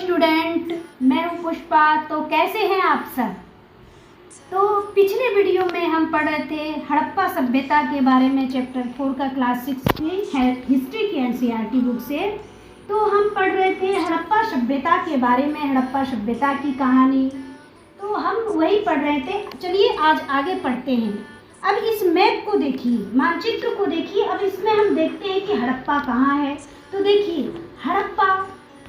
Student, मैं हूँ पुष्पा। तो कैसे हैं आप सब? तो पिछले वीडियो में हम पढ़ रहे थे हड़प्पा सभ्यता के बारे में, चैप्टर 4 का क्लास 6 की हिस्ट्री की एनसीईआरटी बुक से। तो हम पढ़ रहे थे हड़प्पा सभ्यता के बारे में, हड़प्पा सभ्यता की कहानी। तो हम वही पढ़ रहे थे। चलिए आज आगे पढ़ते हैं। अब इस मैप को देखिए, मानचित्र को देखिए। अब इसमें हम देखते हैं कि हड़प्पा कहाँ है। तो देखिए, हड़प्पा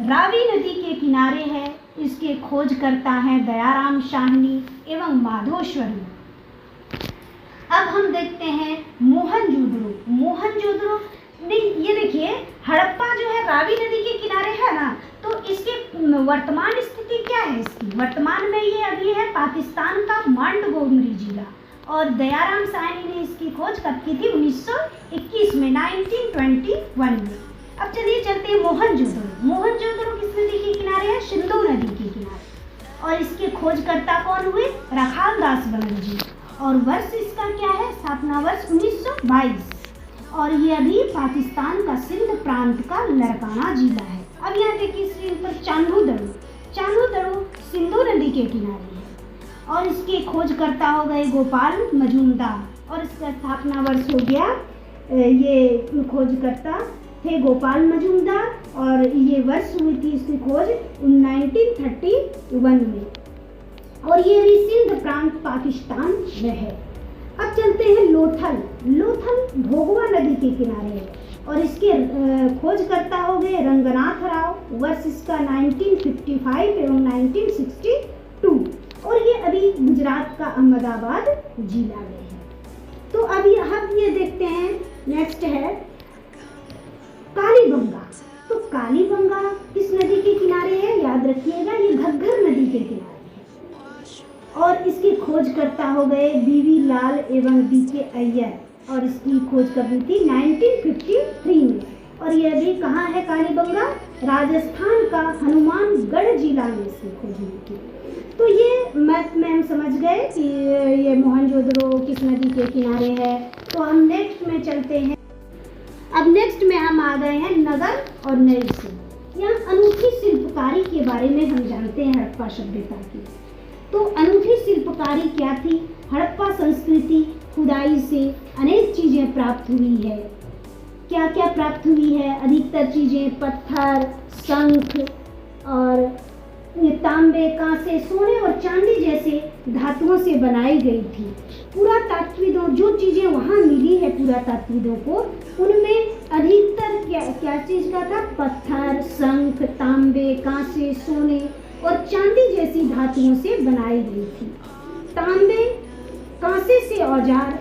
रावी नदी के किनारे है। इसके खोज करता है दयाराम साहनी एवं माधोश्वरी। अब हम देखते हैं मोहनजोदड़ो। मोहनजोदड़ो नहीं, ये देखिए हड़प्पा जो है रावी नदी के किनारे है ना। तो इसके वर्तमान स्थिति क्या है इसकी? वर्तमान में ये अभी है पाकिस्तान का मोंटगोमरी जिला। और दयाराम साहनी ने इसकी खोज कब की थी? 1921 में, 1921 में। अब चलिए चलते हैं मोहनजोदड़ो। मोहनजोदड़ो किस नदी के किनारे है? सिंधु नदी के किनारे। और इसके खोजकर्ता कौन हुए? रखालदास बनर्जी। और वर्ष इसका क्या है? स्थापना वर्ष 1922। और ये अभी पाकिस्तान का सिंध प्रांत का लड़काना जिला है। अब यहाँ देखिए स्क्रीन पर चांदूदड़ो। चांदूदड़ो सिंधु नदी के किनारे है। और इसके खोजकर्ता हो गए गोपाल मजूमदार। और इसका स्थापना वर्ष हो गया, ये खोजकर्ता थे गोपाल मजूमदार। और ये वर्ष हुई थी इसकी खोज 1931 में। और ये अभी सिंध प्रांत पाकिस्तान में है। अब चलते हैं लोथल। लोथल भोगवा नदी के किनारे है। और इसके खोजकर्ता हो गए रंगनाथ राव। वर्ष इसका 1955 एवं 1962। और ये अभी गुजरात का अहमदाबाद जिला में है। तो अभी हम ये देखते हैं, नेक्स्ट है कालीबंगा। तो कालीबंगा किस नदी के किनारे है? याद रखिएगा, ये घग्गर नदी के किनारे है। और इसके खोजकर्ता हो गए बीवी लाल एवं बीके अय्यर। और इसकी खोज कब हुई थी? 1953 में। और ये अभी कहाँ है कालीबंगा? राजस्थान का हनुमानगढ़ जिला में इसकी खोज हुई थी। तो ये मैप में हम समझ गए कि ये मोहनजोदड़ो किस नदी के किनारे है। तो हम नेक्स्ट में चलते हैं। अब नेक्स्ट में हम आ गए हैं नगर और नई सिंह। यहाँ अनूठी शिल्पकारी के बारे में हम जानते हैं हड़प्पा सभ्यता की। तो अनूठी शिल्पकारी क्या थी? हड़प्पा संस्कृति खुदाई से अनेक चीज़ें प्राप्त हुई है। क्या क्या प्राप्त हुई है? अधिकतर चीज़ें पत्थर, शंख और तांबे, कांसे, सोने और चांदी जैसे धातुओं से बनाई गई थी। पुरातात्विदों जो चीज़ें वहाँ मिली है पुरातात्विदों को, उनमें अधिकतर क्या चीज़ का था? पत्थर, शंख, तांबे, कांसे, सोने और चांदी जैसी धातुओं से बनाई गई थी। तांबे कांसे से औजार,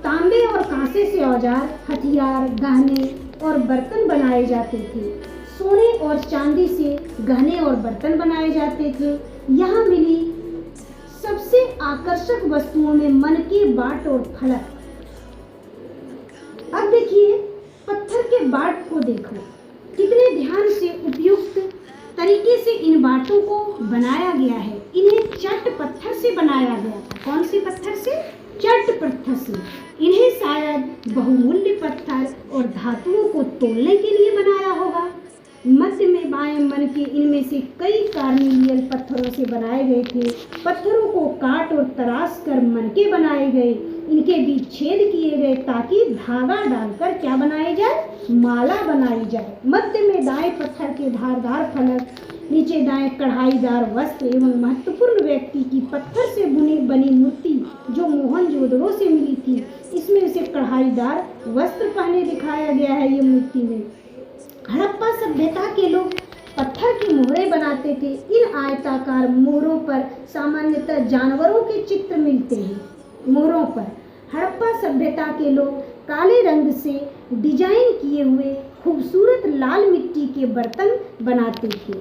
तांबे और कांसे से औजार, हथियार, गहने और बर्तन बनाए जाते थे। सोने और चांदी से गहने और बर्तन बनाए जाते थे। यहाँ मिली सबसे आकर्षक वस्तुओं में मनके बाट और फलक। अब देखिए पत्थर के बाट को देखो, कितने ध्यान से उपयुक्त तरीके से इन बाटों को बनाया गया है। इन्हें चट पत्थर से बनाया गया था। कौन से पत्थर से? चट पत्थर से। इन्हें शायद बहुमूल्य पत्थर और धातुओं को तोलने के लिए बनाया होगा। मध्य में बाएं मनके इनमें से कई कार्निलियल पत्थरों से बनाए गए थे। पत्थरों को काट और तराश कर मनके बनाए गए। इनके बीच छेद किए गए ताकि धागा डालकर क्या बनाई जाए? माला बनाई जाए। मध्य में दाएं पत्थर के धारदार फलक, नीचे दाएं कढ़ाईदार वस्त्र एवं महत्वपूर्ण व्यक्ति की पत्थर से बनी मूर्ति जो मोहनजोदड़ो से मिली थी। इसमें उसे कढ़ाईदार वस्त्र पहने दिखाया गया है ये मूर्ति में। हड़प्पा सभ्यता के लोग पत्थर की मोहरें बनाते थे। इन आयताकार मोहरों पर सामान्यतः जानवरों के चित्र मिलते हैं। मोहरों पर हड़प्पा सभ्यता के लोग काले रंग से डिजाइन किए हुए खूबसूरत लाल मिट्टी के बर्तन बनाते थे।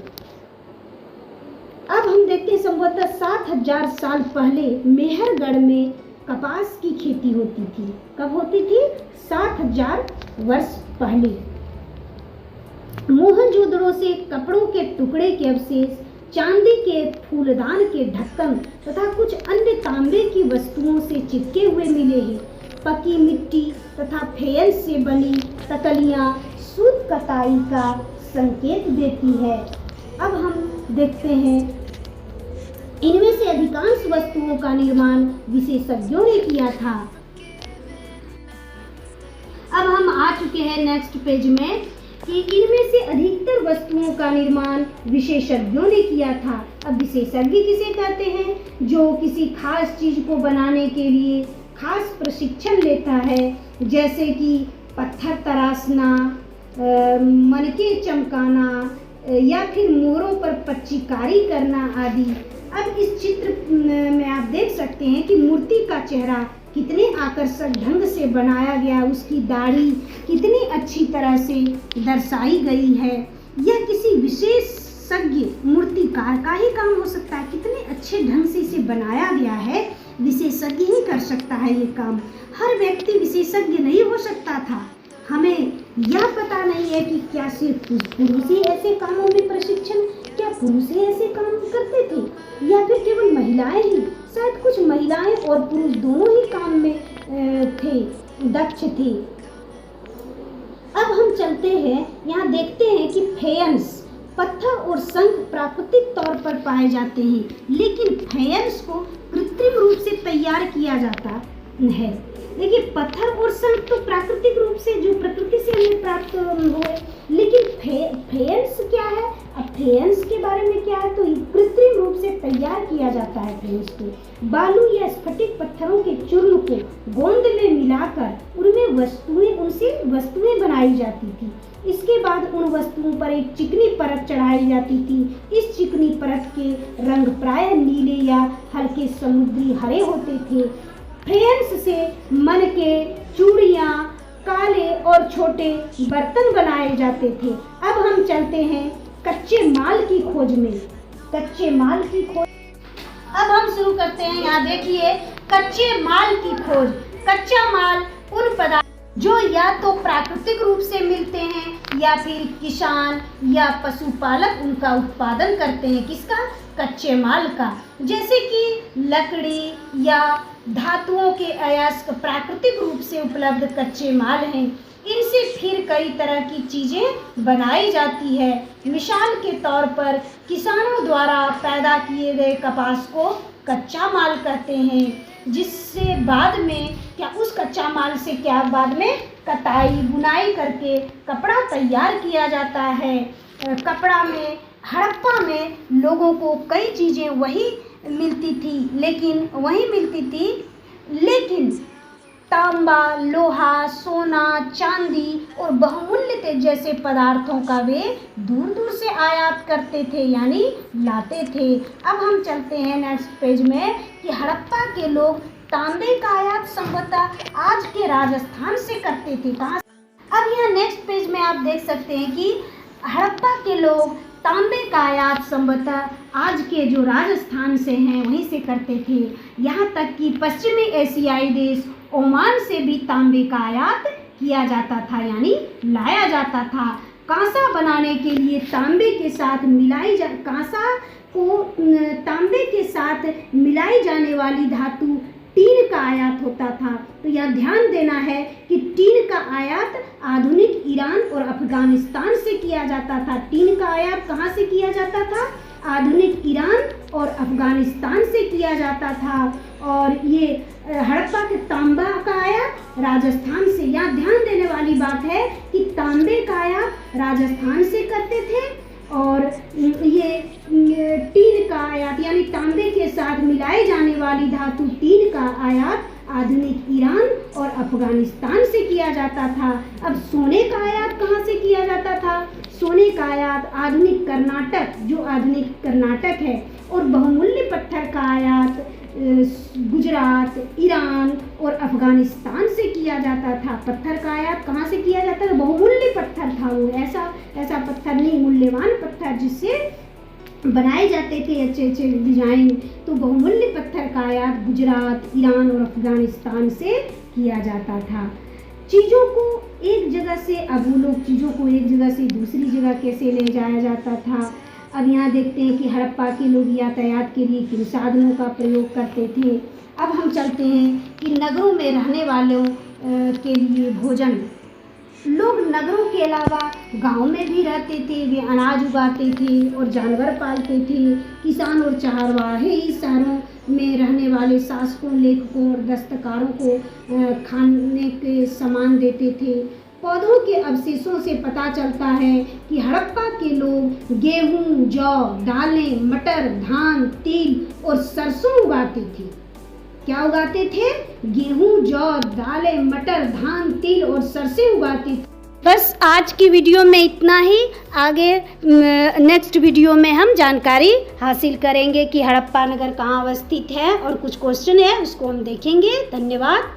अब हम देखते हैं संभवतः 7000 साल पहले मेहरगढ़ में कपास की खेती होती थी। कब होती थी? 7000 वर्ष पहले। मोहनजोदड़ो से कपड़ों के टुकड़े के अवशेष, चांदी के फूलदान के ढक्कन तथा कुछ अन्य तांबे की वस्तुओं से चिपके हुए मिले हैं। पकी मिट्टी तथा फेयर से बनी तकलियां सूत कताई का संकेत देती है। अब हम देखते हैं, इनमें से अधिकांश वस्तुओं का निर्माण विशेषज्ञों ने किया था। अब हम आ चुके हैं नेक्स्ट पेज में कि इनमें से अधिकतर वस्तुओं का निर्माण विशेषज्ञों ने किया था। अब विशेषज्ञ किसे कहते हैं? जो किसी खास चीज को बनाने के लिए खास प्रशिक्षण लेता है, जैसे कि पत्थर तराशना, मनके चमकाना या फिर मोरों पर पच्चीकारी करना आदि। अब इस चित्र में आप देख सकते हैं कि मूर्ति का चेहरा कितने आकर्षक ढंग से बनाया गया, उसकी दाढ़ी कितनी अच्छी तरह से दर्शाई गई है। यह किसी विशेषज्ञ मूर्तिकार का ही काम हो सकता है। कितने अच्छे ढंग से इसे बनाया गया है, विशेषज्ञ ही कर सकता है ये काम। हर व्यक्ति विशेषज्ञ नहीं हो सकता था। हमें यह पता नहीं है कि क्या सिर्फ पुरुष ही ऐसे कामों में प्रशिक्षण, क्या पुरुष ही ऐसे काम करते थे या फिर केवल महिलाएं ही? शायद कुछ महिलाएं और पुरुष दोनों ही काम में थे, दक्ष थे। अब हम चलते हैं, यहाँ देखते हैं कि फेयंस, पत्थर और शंख प्राकृतिक तौर पर पाए जाते हैं, लेकिन फेयंस को कृत्रिम रूप से तैयार किया जाता है। देखिए, पत्थर और शंख तो प्राकृतिक रूप से, जो प्रकृति से हमें प्राप्त हुए, लेकिन फेयंस क्या है? अब फेयंस के बारे में क्या है, तो कृत्रिम रूप से तैयार किया जाता है। फेयंस को बालू या स्फटिक पत्थरों के चूर्ण को गोंद में मिलाकर उनसे वस्तुएं बनाई जाती थी। इसके बाद उन वस्तुओं पर एक चिकनी परत चढ़ाई जाती थी। इस चिकनी परत के रंग प्रायः नीले या हल्के समुद्री हरे होते थे। फेयंस से मनके, चूड़ियाँ, काले और छोटे बर्तन बनाए जाते थे। अब हम चलते हैं कच्चे माल की खोज में। कच्चे माल की खोज अब हम शुरू करते हैं। यहाँ देखिए, कच्चे माल की खोज। कच्चा माल उन पदार्थ जो या तो प्राकृतिक रूप से मिलते हैं या फिर किसान या पशुपालक उनका उत्पादन करते हैं। किसका? कच्चे माल का। जैसे कि लकड़ी या धातुओं के अयस्क प्राकृतिक रूप से उपलब्ध कच्चे माल हैं। इनसे फिर कई तरह की चीज़ें बनाई जाती है। मिसाल के तौर पर किसानों द्वारा पैदा किए गए कपास को कच्चा माल कहते हैं, जिससे बाद में उस कच्चा माल से बाद में कताई बुनाई करके कपड़ा तैयार किया जाता है। कपड़ा में हड़प्पा में लोगों को कई चीज़ें मिलती थी, लेकिन तांबा, लोहा, सोना, चांदी और बहुमूल्य तेज जैसे पदार्थों का वे दूर दूर से आयात करते थे, यानी लाते थे। अब हम चलते हैं नेक्स्ट पेज में कि हड़प्पा के लोग तांबे का आयात संभवतः आज के राजस्थान से करते थे। कहाँ? अब यहाँ नेक्स्ट पेज में आप देख सकते हैं कि हड़प्पा के लोग तांबे का आयात संभवतः आज के जो राजस्थान से हैं वहीं से करते थे। यहाँ तक कि पश्चिमी एशियाई देश ओमान से भी तांबे का आयात किया जाता था, यानी लाया जाता था। कांसा बनाने के लिए तांबे के साथ मिलाई जाने वाली धातु टीन का आयात होता था। तो यह ध्यान देना है कि टीन का आयात आधुनिक ईरान और अफगानिस्तान से किया जाता था। टीन का आयात कहाँ से किया जाता था? आधुनिक ईरान और अफगानिस्तान से किया जाता था। और ये हड़प्पा के तांबा का आयात राजस्थान से। यहाँ ध्यान देने वाली बात है कि तांबे का आयात राजस्थान से करते थे और ये टीन का आयात यानी तांबे के साथ मिलाई जाने वाली धातु टीन का आयात आधुनिक ईरान और अफगानिस्तान से किया जाता था। अब सोने का आयात कहाँ से किया जाता था? सोने का आयात आधुनिक कर्नाटक, जो आधुनिक कर्नाटक है, और बहुमूल्य पत्थर का आयात गुजरात, ईरान और अफगानिस्तान से किया जाता था। पत्थर का आयात कहाँ से किया जाता था? बहुमूल्य पत्थर था वो, ऐसा पत्थर नहीं, मूल्यवान पत्थर जिससे बनाए जाते थे अच्छे अच्छे डिजाइन। तो बहुमूल्य पत्थर का आयात गुजरात, ईरान और अफगानिस्तान से किया जाता था। चीज़ों को एक जगह से, अब वो लोग चीज़ों को एक जगह से दूसरी जगह कैसे ले जाया जाता था। अब यहाँ देखते हैं कि हड़प्पा के लोग यातायात के लिए किन साधनों का प्रयोग करते थे। अब हम चलते हैं कि नगरों में रहने वालों के लिए भोजन। लोग नगरों के अलावा गांव में भी रहते थे, वे अनाज उगाते थे और जानवर पालते थे। किसान और चरवाहे ही शहरों में रहने वाले शासकों, लेखकों और दस्तकारों को खाने के सामान देते थे। पौधों के अवशेषों से पता चलता है कि हड़प्पा के लोग गेहूं, जौ, दालें, मटर, धान, तिल और सरसों उगाते थे। क्या उगाते थे? गेहूं, जौ, दालें, मटर, धान, तिल और सरसों उगाते थे। बस आज की वीडियो में इतना ही। आगे नेक्स्ट वीडियो में हम जानकारी हासिल करेंगे कि हड़प्पा नगर कहाँ अवस्थित है और कुछ क्वेश्चन है उसको हम देखेंगे। धन्यवाद।